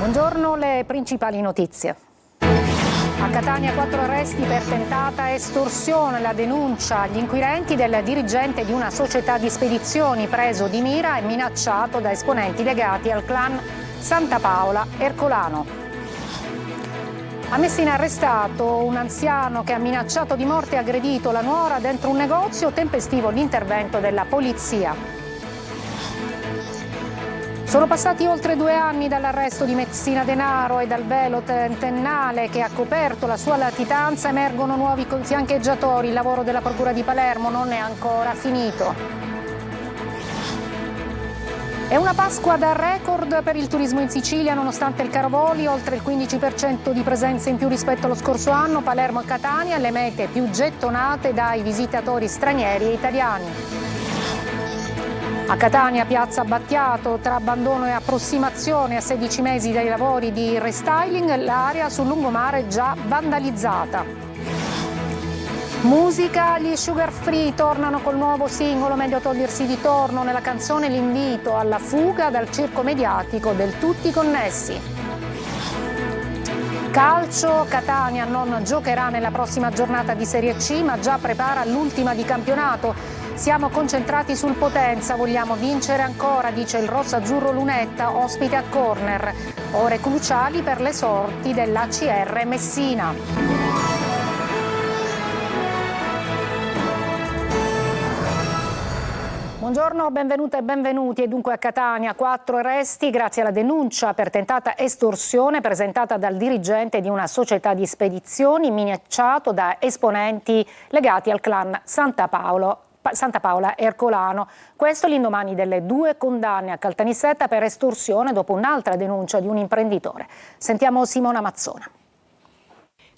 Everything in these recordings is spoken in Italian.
Buongiorno, le principali notizie. A Catania 4 arresti per tentata estorsione. La denuncia agli inquirenti del dirigente di una società di spedizioni preso di mira e minacciato da esponenti legati al clan Santa Paola Ercolano. A Messina arrestato un anziano che ha minacciato di morte e aggredito la nuora dentro un negozio, tempestivo l'intervento della polizia. Sono passati oltre 2 anni dall'arresto di Messina Denaro e dal velo tentennale che ha coperto la sua latitanza. Emergono nuovi fiancheggiatori. Il lavoro della Procura di Palermo non è ancora finito. È una Pasqua da record per il turismo in Sicilia, nonostante il caro voli, oltre il 15% di presenza in più rispetto allo scorso anno. Palermo e Catania, le mete più gettonate dai visitatori stranieri e italiani. A Catania, piazza Battiato, tra abbandono e approssimazione a 16 mesi dai lavori di restyling, l'area sul lungomare già vandalizzata. Musica, gli Sugar Free tornano col nuovo singolo Meglio togliersi di torno. Nella canzone l'invito alla fuga dal circo mediatico del tutti connessi. Calcio, Catania non giocherà nella prossima giornata di Serie C, ma già prepara l'ultima di campionato. Siamo concentrati sul Potenza, vogliamo vincere ancora, dice il rosso-azzurro Lunetta, ospite a Corner. Ore cruciali per le sorti dell'ACR Messina. Buongiorno, benvenute e benvenuti. E dunque a Catania 4 arresti grazie alla denuncia per tentata estorsione presentata dal dirigente di una società di spedizioni minacciato da esponenti legati al clan Santa Paola Ercolano. Questo l'indomani delle 2 condanne a Caltanissetta per estorsione dopo un'altra denuncia di un imprenditore. Sentiamo Simona Mazzona.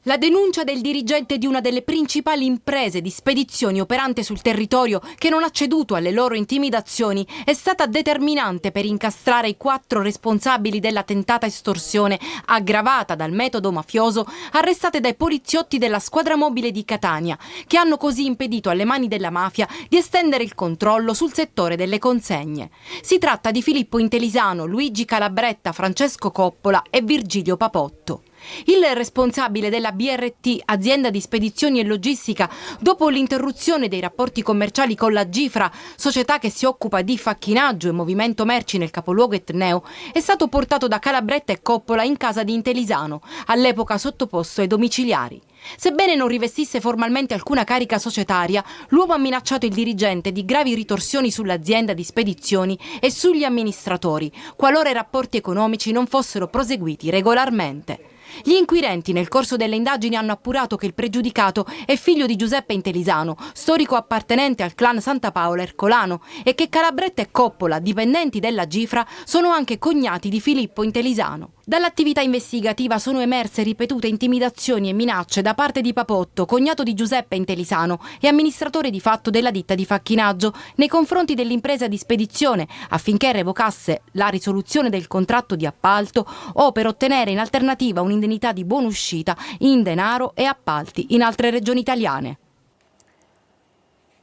La denuncia del dirigente di una delle principali imprese di spedizioni operante sul territorio, che non ha ceduto alle loro intimidazioni, è stata determinante per incastrare i 4 responsabili della tentata estorsione aggravata dal metodo mafioso, arrestate dai poliziotti della squadra mobile di Catania, che hanno così impedito alle mani della mafia di estendere il controllo sul settore delle consegne. Si tratta di Filippo Intelisano, Luigi Calabretta, Francesco Coppola e Virgilio Papotto. Il responsabile della BRT, azienda di spedizioni e logistica, dopo l'interruzione dei rapporti commerciali con la Gifra, società che si occupa di facchinaggio e movimento merci nel capoluogo etneo, è stato portato da Calabretta e Coppola in casa di Intelisano, all'epoca sottoposto ai domiciliari. Sebbene non rivestisse formalmente alcuna carica societaria, l'uomo ha minacciato il dirigente di gravi ritorsioni sull'azienda di spedizioni e sugli amministratori, qualora i rapporti economici non fossero proseguiti regolarmente. Gli inquirenti nel corso delle indagini hanno appurato che il pregiudicato è figlio di Giuseppe Intelisano, storico appartenente al clan Santa Paola Ercolano, e che Calabretta e Coppola, dipendenti della Gifra, sono anche cognati di Filippo Intelisano. Dall'attività investigativa sono emerse ripetute intimidazioni e minacce da parte di Papotto, cognato di Giuseppe Intelisano e amministratore di fatto della ditta di facchinaggio, nei confronti dell'impresa di spedizione, affinché revocasse la risoluzione del contratto di appalto o per ottenere in alternativa un'indennità di buonuscita in denaro e appalti in altre regioni italiane.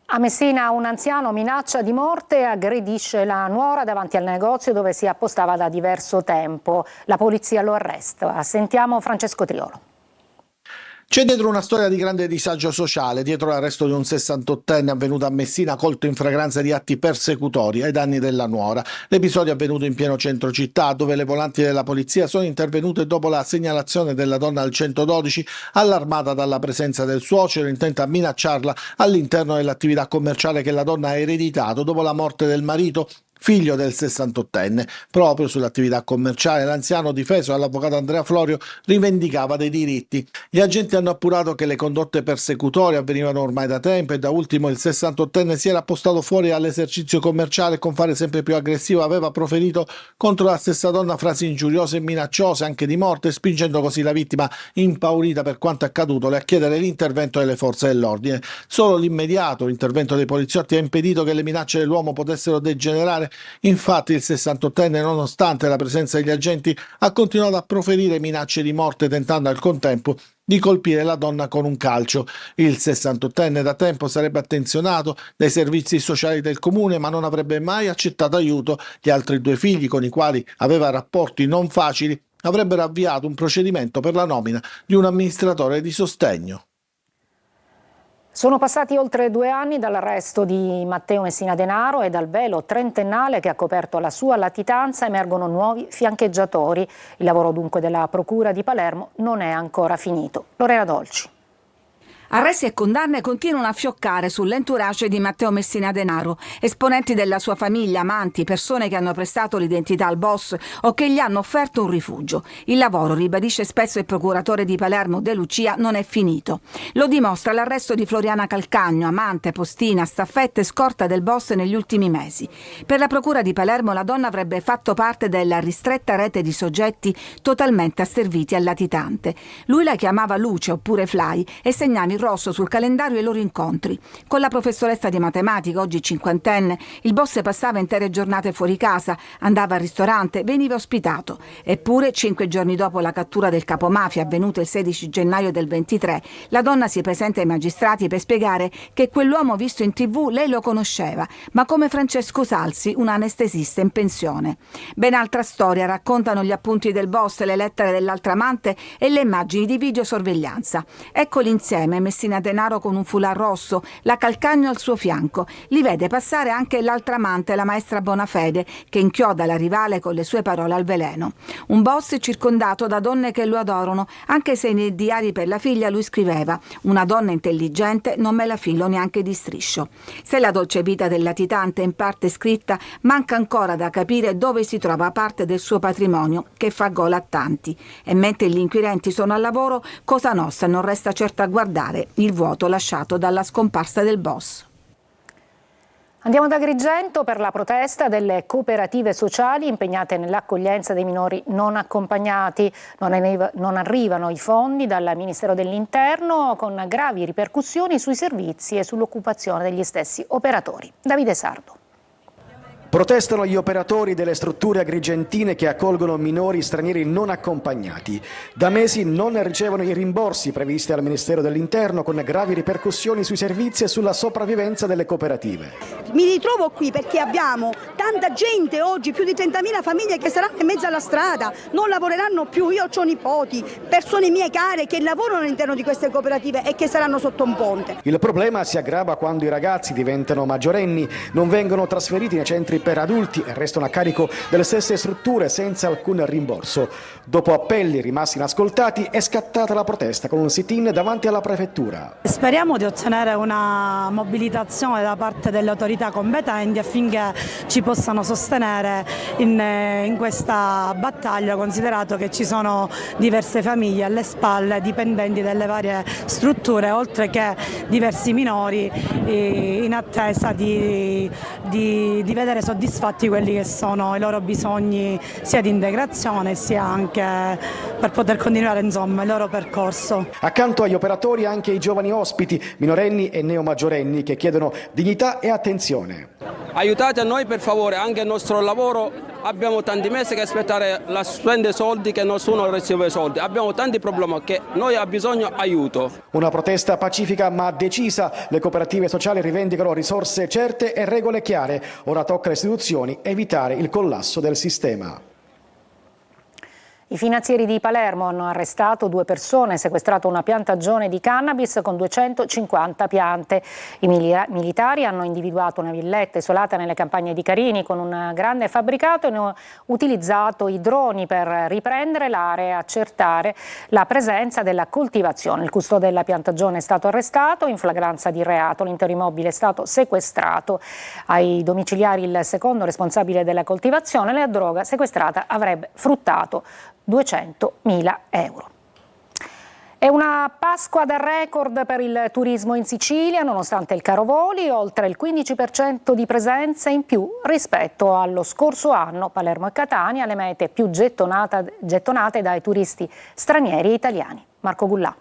A Messina un anziano minaccia di morte e aggredisce la nuora davanti al negozio dove si appostava da diverso tempo. La polizia lo arresta. Sentiamo Francesco Triolo. C'è dietro una storia di grande disagio sociale, dietro l'arresto di un 68enne avvenuto a Messina colto in fragranza di atti persecutori ai danni della nuora. L'episodio è avvenuto in pieno centro città, dove le volanti della polizia sono intervenute dopo la segnalazione della donna al 112, allarmata dalla presenza del suocero intenta a minacciarla all'interno dell'attività commerciale che la donna ha ereditato dopo la morte del marito, figlio del 68enne. Proprio sull'attività commerciale l'anziano, difeso dall'avvocato Andrea Florio, rivendicava dei diritti. Gli agenti hanno appurato che le condotte persecutorie avvenivano ormai da tempo e da ultimo il 68enne si era appostato fuori all'esercizio commerciale e con fare sempre più aggressivo aveva proferito contro la stessa donna frasi ingiuriose e minacciose anche di morte, spingendo così la vittima, impaurita per quanto accaduto, a chiedere l'intervento delle forze dell'ordine. Solo l'immediato intervento dei poliziotti ha impedito che le minacce dell'uomo potessero degenerare. Infatti il 68enne, nonostante la presenza degli agenti, ha continuato a proferire minacce di morte, tentando al contempo di colpire la donna con un calcio. Il 68enne da tempo sarebbe attenzionato dai servizi sociali del comune, ma non avrebbe mai accettato aiuto. Gli altri 2 figli, con i quali aveva rapporti non facili, avrebbero avviato un procedimento per la nomina di un amministratore di sostegno. Sono passati oltre 2 anni dall'arresto di Matteo Messina Denaro e dal velo trentennale che ha coperto la sua latitanza emergono nuovi fiancheggiatori. Il lavoro dunque della Procura di Palermo non è ancora finito. Lorena Dolci. Arresti e condanne continuano a fioccare sull'entourage di Matteo Messina Denaro. Esponenti della sua famiglia, amanti, persone che hanno prestato l'identità al boss o che gli hanno offerto un rifugio. Il lavoro, ribadisce spesso il procuratore di Palermo De Lucia, non è finito. Lo dimostra l'arresto di Floriana Calcagno, amante, postina, staffetta e scorta del boss negli ultimi mesi. Per la procura di Palermo la donna avrebbe fatto parte della ristretta rete di soggetti totalmente asserviti al latitante. Lui la chiamava Luce oppure Fly e segnava in rosso sul calendario i loro incontri. Con la professoressa di matematica, oggi cinquantenne, il boss passava intere giornate fuori casa, andava al ristorante, veniva ospitato. Eppure, 5 giorni dopo la cattura del capomafia avvenuta il 16 gennaio del 23, la donna si presenta ai magistrati per spiegare che quell'uomo visto in TV lei lo conosceva, ma come Francesco Salsi, un anestesista in pensione. Ben altra storia raccontano gli appunti del boss, le lettere dell'altra amante e le immagini di videosorveglianza. Eccoli insieme, Messina Denaro con un foulard rosso, la Calcagno al suo fianco. Li vede passare anche l'altra amante, la maestra Bonafede, che inchioda la rivale con le sue parole al veleno. Un boss circondato da donne che lo adorano, anche se nei diari per la figlia lui scriveva: una donna intelligente non me la filo neanche di striscio. Se la dolce vita del latitante è in parte scritta, manca ancora da capire dove si trova parte del suo patrimonio che fa gola a tanti. E mentre gli inquirenti sono al lavoro, Cosa Nostra non resta certo a guardare il vuoto lasciato dalla scomparsa del boss. Andiamo ad Agrigento per la protesta delle cooperative sociali impegnate nell'accoglienza dei minori non accompagnati. Non arrivano i fondi dal Ministero dell'Interno, con gravi ripercussioni sui servizi e sull'occupazione degli stessi operatori. Davide Sardo. Protestano gli operatori delle strutture agrigentine che accolgono minori stranieri non accompagnati. Da mesi non ricevono i rimborsi previsti dal Ministero dell'Interno, con gravi ripercussioni sui servizi e sulla sopravvivenza delle cooperative. Mi ritrovo qui perché abbiamo tanta gente oggi, più di 30.000 famiglie che saranno in mezzo alla strada, non lavoreranno più. Io ho nipoti, persone mie care che lavorano all'interno di queste cooperative e che saranno sotto un ponte. Il problema si aggrava quando i ragazzi diventano maggiorenni, non vengono trasferiti nei centri per adulti e restano a carico delle stesse strutture senza alcun rimborso. Dopo appelli rimasti inascoltati è scattata la protesta con un sit-in davanti alla prefettura. Speriamo di ottenere una mobilitazione da parte delle autorità competenti affinché ci possano sostenere in questa battaglia, considerato che ci sono diverse famiglie alle spalle dipendenti delle varie strutture, oltre che diversi minori in attesa di vedere soddisfatti quelli che sono i loro bisogni sia di integrazione sia anche per poter continuare il loro percorso. Accanto agli operatori anche i giovani ospiti, minorenni e neomaggiorenni, che chiedono dignità e attenzione. Aiutate a noi per favore, anche il nostro lavoro, abbiamo tanti mesi che aspettare la spende soldi che nessuno riceve soldi, abbiamo tanti problemi che noi abbiamo bisogno di aiuto. Una protesta pacifica ma decisa, le cooperative sociali rivendicano risorse certe e regole chiare, ora tocca alle istituzioni evitare il collasso del sistema. I finanzieri di Palermo hanno arrestato 2 persone e sequestrato una piantagione di cannabis con 250 piante. I militari hanno individuato una villetta isolata nelle campagne di Carini con un grande fabbricato e hanno utilizzato i droni per riprendere l'area e accertare la presenza della coltivazione. Il custode della piantagione è stato arrestato in flagranza di reato. L'intero immobile è stato sequestrato. Ai domiciliari il secondo responsabile della coltivazione, la droga sequestrata avrebbe fruttato 200.000 euro. È una Pasqua da record per il turismo in Sicilia, nonostante il caro voli, oltre il 15% di presenza in più rispetto allo scorso anno. Palermo e Catania, le mete più gettonate dai turisti stranieri e italiani. Marco Gullà.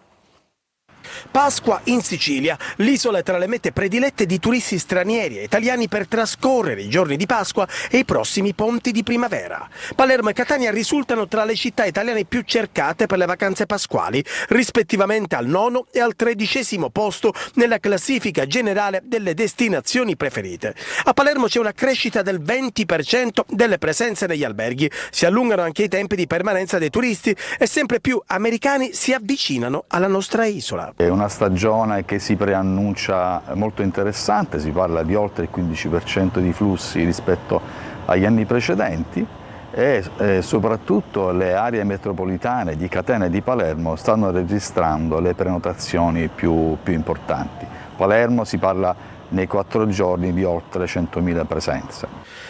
Pasqua in Sicilia, l'isola è tra le mete predilette di turisti stranieri e italiani per trascorrere i giorni di Pasqua e i prossimi ponti di primavera. Palermo e Catania risultano tra le città italiane più cercate per le vacanze pasquali, rispettivamente al 9° e al 13° posto nella classifica generale delle destinazioni preferite. A Palermo c'è una crescita del 20% delle presenze negli alberghi, si allungano anche i tempi di permanenza dei turisti e sempre più americani si avvicinano alla nostra isola. È una stagione che si preannuncia molto interessante, si parla di oltre il 15% di flussi rispetto agli anni precedenti e soprattutto le aree metropolitane di Catania e di Palermo stanno registrando le prenotazioni più importanti. Palermo si parla nei 4 giorni di oltre 100.000 presenze.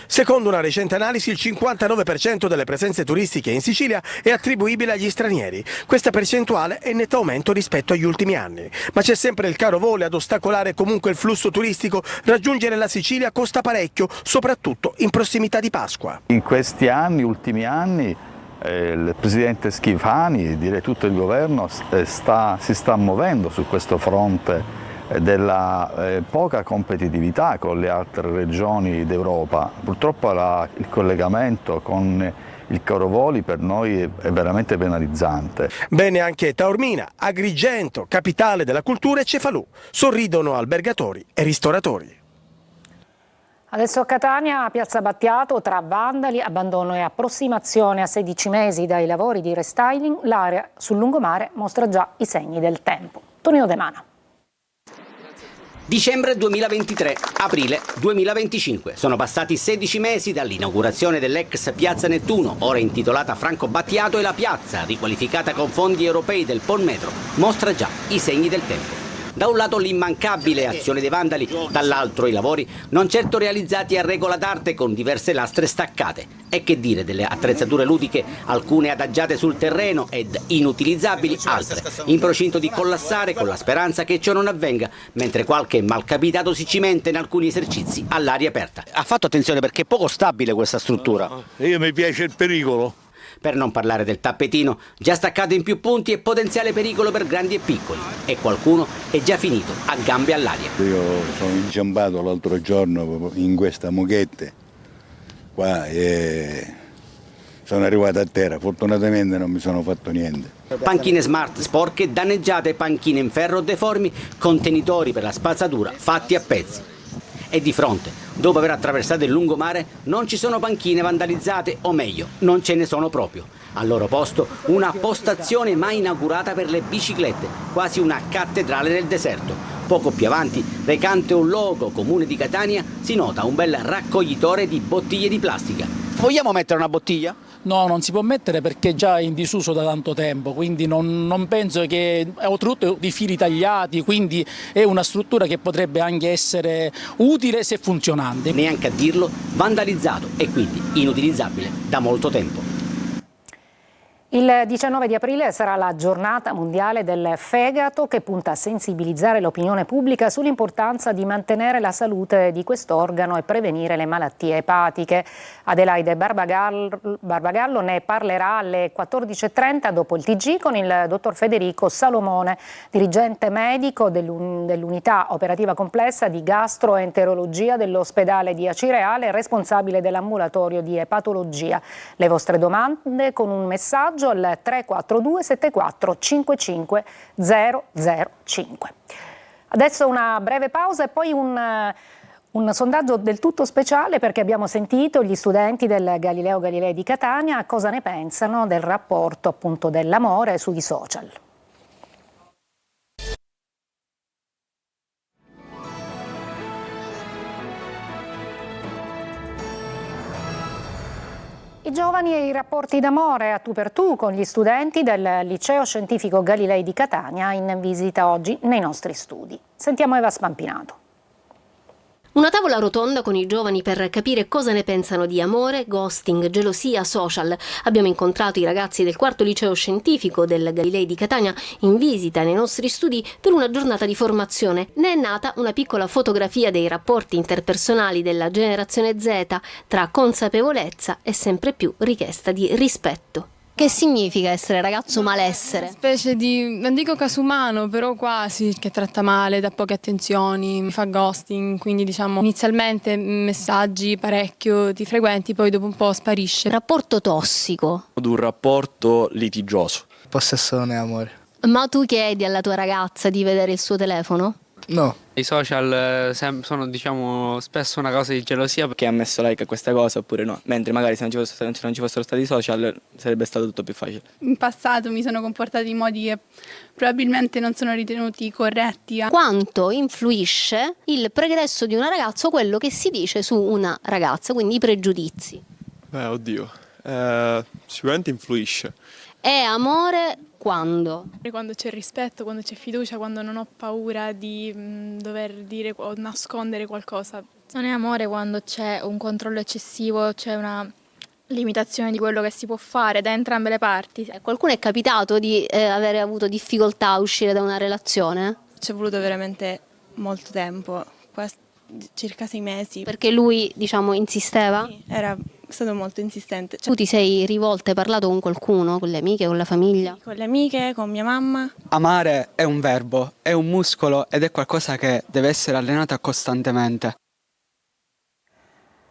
Secondo una recente analisi, il 59% delle presenze turistiche in Sicilia è attribuibile agli stranieri. Questa percentuale è in netto aumento rispetto agli ultimi anni. Ma c'è sempre il caro voli ad ostacolare comunque il flusso turistico. Raggiungere la Sicilia costa parecchio, soprattutto in prossimità di Pasqua. In questi ultimi anni, il Presidente Schifani, direi tutto il Governo, si sta muovendo su questo fronte della poca competitività con le altre regioni d'Europa. Purtroppo il collegamento con il caro voli per noi è veramente penalizzante. Bene anche Taormina, Agrigento, capitale della cultura, e Cefalù. Sorridono albergatori e ristoratori. Adesso a Catania, Piazza Battiato, tra vandali, abbandono e approssimazione a 16 mesi dai lavori di restyling, l'area sul lungomare mostra già i segni del tempo. Tonino De Mana. Dicembre 2023, aprile 2025. Sono passati 16 mesi dall'inaugurazione dell'ex Piazza Nettuno, ora intitolata Franco Battiato, e la piazza, riqualificata con fondi europei del Polmetro, mostra già i segni del tempo. Da un lato l'immancabile azione dei vandali, dall'altro i lavori non certo realizzati a regola d'arte con diverse lastre staccate. E che dire delle attrezzature ludiche, alcune adagiate sul terreno ed inutilizzabili, altre in procinto di collassare con la speranza che ciò non avvenga, mentre qualche malcapitato si cimenta in alcuni esercizi all'aria aperta. Ha fatto attenzione perché è poco stabile questa struttura. Io mi piace il pericolo. Per non parlare del tappetino, già staccato in più punti e potenziale pericolo per grandi e piccoli. E qualcuno è già finito a gambe all'aria. Io sono inciampato l'altro giorno in questa mucchetta qua e sono arrivato a terra. Fortunatamente non mi sono fatto niente. Panchine smart sporche, danneggiate, panchine in ferro deformi, contenitori per la spazzatura fatti a pezzi. E di fronte, dopo aver attraversato il lungomare, non ci sono panchine vandalizzate, o meglio, non ce ne sono proprio. Al loro posto una postazione mai inaugurata per le biciclette, quasi una cattedrale nel deserto. Poco più avanti, recante un logo Comune di Catania, si nota un bel raccoglitore di bottiglie di plastica. Vogliamo mettere una bottiglia? No, non si può mettere perché è già in disuso da tanto tempo, quindi non penso che, oltretutto di fili tagliati, quindi è una struttura che potrebbe anche essere utile se funzionante. Neanche a dirlo, vandalizzato e quindi inutilizzabile da molto tempo. Il 19 di aprile sarà la giornata mondiale del fegato, che punta a sensibilizzare l'opinione pubblica sull'importanza di mantenere la salute di quest'organo e prevenire le malattie epatiche. Adelaide Barbagallo ne parlerà alle 14.30 dopo il TG con il dottor Federico Salomone, dirigente medico dell'unità operativa complessa di gastroenterologia dell'ospedale di Acireale e responsabile dell'ambulatorio di epatologia. Le vostre domande con un messaggio al 342 74 55 005. Adesso una breve pausa e poi un sondaggio del tutto speciale, perché abbiamo sentito gli studenti del Galileo Galilei di Catania cosa ne pensano del rapporto appunto dell'amore sui social. I giovani e i rapporti d'amore a tu per tu con gli studenti del Liceo Scientifico Galilei di Catania, in visita oggi nei nostri studi. Sentiamo Eva Spampinato. Una tavola rotonda con i giovani per capire cosa ne pensano di amore, ghosting, gelosia, social. Abbiamo incontrato i ragazzi del quarto liceo scientifico del Galilei di Catania in visita nei nostri studi per una giornata di formazione. Ne è nata una piccola fotografia dei rapporti interpersonali della generazione Z, tra consapevolezza e sempre più richiesta di rispetto. Che significa essere ragazzo malessere? Specie di, non dico casumano, però quasi, che tratta male, dà poche attenzioni, mi fa ghosting, quindi diciamo inizialmente messaggi parecchio di frequenti, poi dopo un po' sparisce. Rapporto tossico. Ad un rapporto litigioso. Possesso non è amore. Ma tu chiedi alla tua ragazza di vedere il suo telefono? No. I social sono diciamo spesso una cosa di gelosia. Che ha messo like a questa cosa oppure no, mentre magari se non ci fossero stati i social sarebbe stato tutto più facile. In passato mi sono comportata in modi che probabilmente non sono ritenuti corretti. Quanto influisce il pregresso di una ragazza o quello che si dice su una ragazza, quindi i pregiudizi? Sicuramente influisce. È amore quando? Quando c'è rispetto, quando c'è fiducia, quando non ho paura di dover dire o nascondere qualcosa. Non è amore quando c'è un controllo eccessivo, c'è una limitazione di quello che si può fare da entrambe le parti. Qualcuno è capitato di avere avuto difficoltà a uscire da una relazione? Ci è voluto veramente molto tempo, circa 6 mesi. Perché lui, diciamo, insisteva? Sì, era stato molto insistente. Tu ti sei rivolta, hai parlato con qualcuno, con le amiche, con la famiglia? Con le amiche, con mia mamma. Amare è un verbo, è un muscolo ed è qualcosa che deve essere allenato costantemente.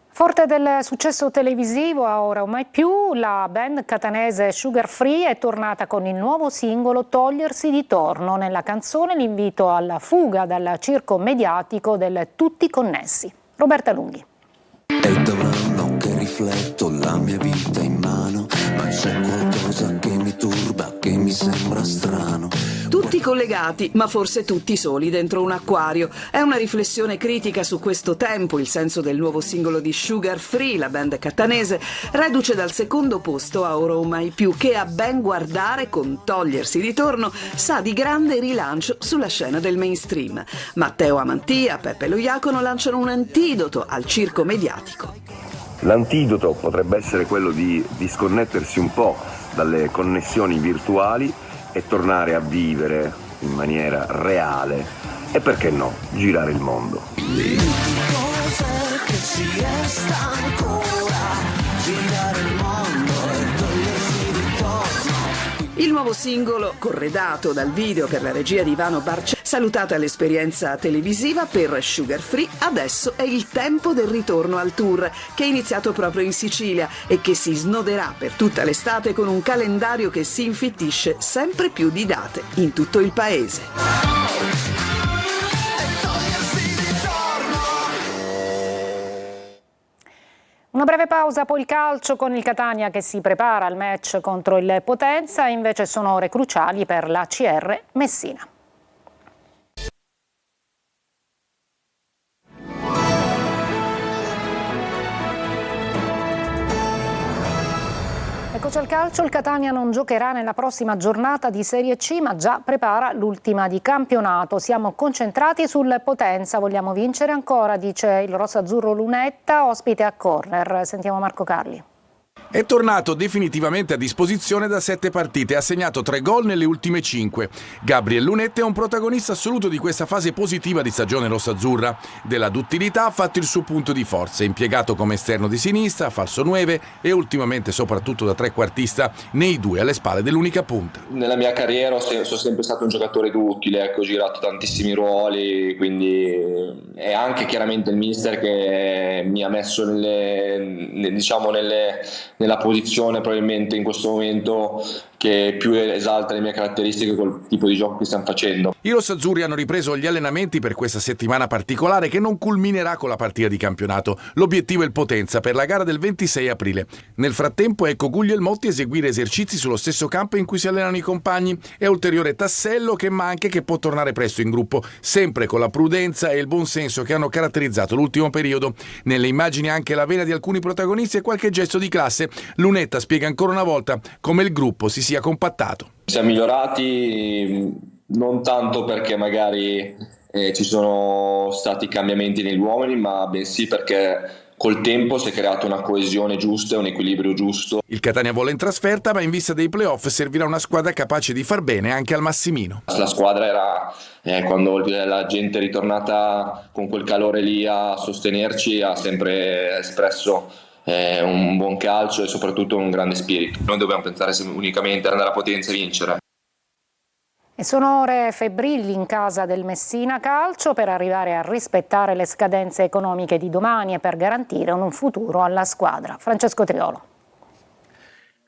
Forte del successo televisivo a Ora o Mai Più, la band catanese Sugar Free è tornata con il nuovo singolo Togliersi di torno. Nella canzone l'invito alla fuga dal circo mediatico del tutti connessi. Roberta Lunghi. È da un anno che rifletto la mia vita in mano, ma c'è qualcosa che mi turba, che mi sembra strano. Tutti collegati, ma forse tutti soli dentro un acquario. È una riflessione critica su questo tempo, il senso del nuovo singolo di Sugar Free, la band catanese, reduce dal secondo posto a Ora o Mai Più, che a ben guardare con Togliersi di torno sa di grande rilancio sulla scena del mainstream. Matteo Amantia, Peppe Lo Diacono lanciano un antidoto al circo mediatico. L'antidoto potrebbe essere quello di disconnettersi un po' dalle connessioni virtuali e tornare a vivere in maniera reale e, perché no, girare il mondo. Il nuovo singolo, corredato dal video per la regia di Ivano Barce, salutata l'esperienza televisiva per Sugar Free, adesso è il tempo del ritorno al tour, che è iniziato proprio in Sicilia e che si snoderà per tutta l'estate con un calendario che si infittisce sempre più di date in tutto il paese. Una breve pausa, poi il calcio con il Catania che si prepara al match contro il Potenza, invece sono ore cruciali per la CR Messina. Eccoci al calcio, il Catania non giocherà nella prossima giornata di Serie C, ma già prepara l'ultima di campionato. Siamo concentrati sul Potenza, vogliamo vincere ancora, dice il rossazzurro Lunetta, ospite a corner. Sentiamo Marco Carli. È tornato definitivamente a disposizione da 7 partite, ha segnato 3 gol nelle ultime 5. Gabriel Lunetta è un protagonista assoluto di questa fase positiva di stagione rossazzurra. Della duttilità ha fatto il suo punto di forza, impiegato come esterno di sinistra, falso 9 e ultimamente soprattutto da trequartista nei due alle spalle dell'unica punta. Nella mia carriera sono sempre stato un giocatore duttile, ho girato tantissimi ruoli, quindi è anche chiaramente il mister che mi ha messo nella posizione probabilmente in questo momento che più esalta le mie caratteristiche col tipo di gioco che stiamo facendo. I rossazzurri hanno ripreso gli allenamenti per questa settimana particolare che non culminerà con la partita di campionato. L'obiettivo è il Potenza per la gara del 26 aprile. Nel frattempo ecco Guglielmotti eseguire esercizi sullo stesso campo in cui si allenano i compagni. È ulteriore tassello che manca e che può tornare presto in gruppo, sempre con la prudenza e il buon senso che hanno caratterizzato l'ultimo periodo. Nelle immagini anche la vena di alcuni protagonisti e qualche gesto di classe. Lunetta spiega ancora una volta come il gruppo si sia compattato. Siamo migliorati non tanto perché magari ci sono stati cambiamenti negli uomini, ma bensì perché col tempo si è creata una coesione giusta e un equilibrio giusto. Il Catania vola in trasferta, ma in vista dei playoff servirà una squadra capace di far bene anche al Massimino. La squadra era, quando la gente è ritornata con quel calore lì a sostenerci, ha sempre espresso un buon calcio e soprattutto un grande spirito. Noi dobbiamo pensare unicamente ad andare a Potenza e vincere. E sono ore febbrili in casa del Messina Calcio per arrivare a rispettare le scadenze economiche di domani e per garantire un futuro alla squadra. Francesco Triolo.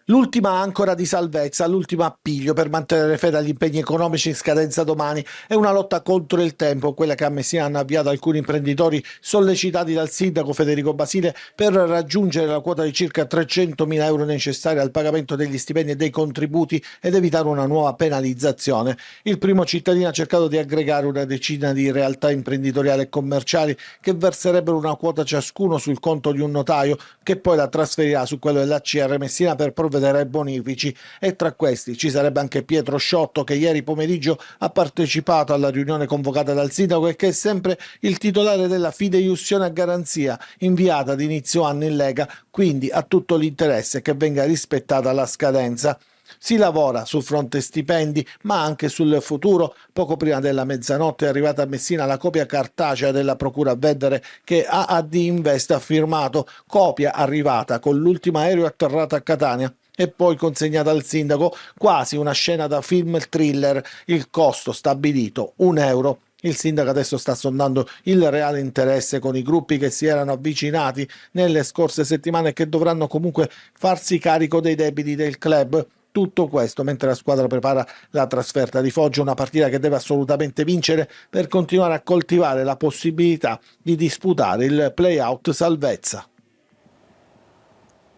L'ultima ancora di salvezza, l'ultimo appiglio per mantenere fede agli impegni economici in scadenza domani è una lotta contro il tempo, quella che a Messina hanno avviato alcuni imprenditori sollecitati dal sindaco Federico Basile per raggiungere la quota di circa 300.000 euro necessaria al pagamento degli stipendi e dei contributi ed evitare una nuova penalizzazione. Il primo cittadino ha cercato di aggregare una decina di realtà imprenditoriali e commerciali che verserebbero una quota ciascuno sul conto di un notaio che poi la trasferirà su quello dell'ACR Messina per provvedere ai bonifici, e tra questi ci sarebbe anche Pietro Sciotto, che ieri pomeriggio ha partecipato alla riunione convocata dal sindaco e che è sempre il titolare della fideiussione a garanzia inviata ad inizio anno in Lega, quindi ha tutto l'interesse che venga rispettata la scadenza. Si lavora sul fronte stipendi, ma anche sul futuro. Poco prima della mezzanotte è arrivata a Messina la copia cartacea della procura a Veddere che AAD Invest ha firmato, copia arrivata con l'ultimo aereo atterrato a Catania e poi consegnata al sindaco, quasi una scena da film thriller. Il costo stabilito €1. Il sindaco adesso sta sondando il reale interesse con i gruppi che si erano avvicinati nelle scorse settimane e che dovranno comunque farsi carico dei debiti del club. Tutto questo mentre la squadra prepara la trasferta di Foggia, una partita che deve assolutamente vincere per continuare a coltivare la possibilità di disputare il play-out salvezza.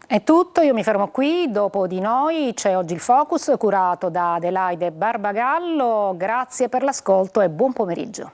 È tutto, io mi fermo qui. Dopo di noi c'è oggi il Focus curato da Adelaide Barbagallo. Grazie per l'ascolto e buon pomeriggio.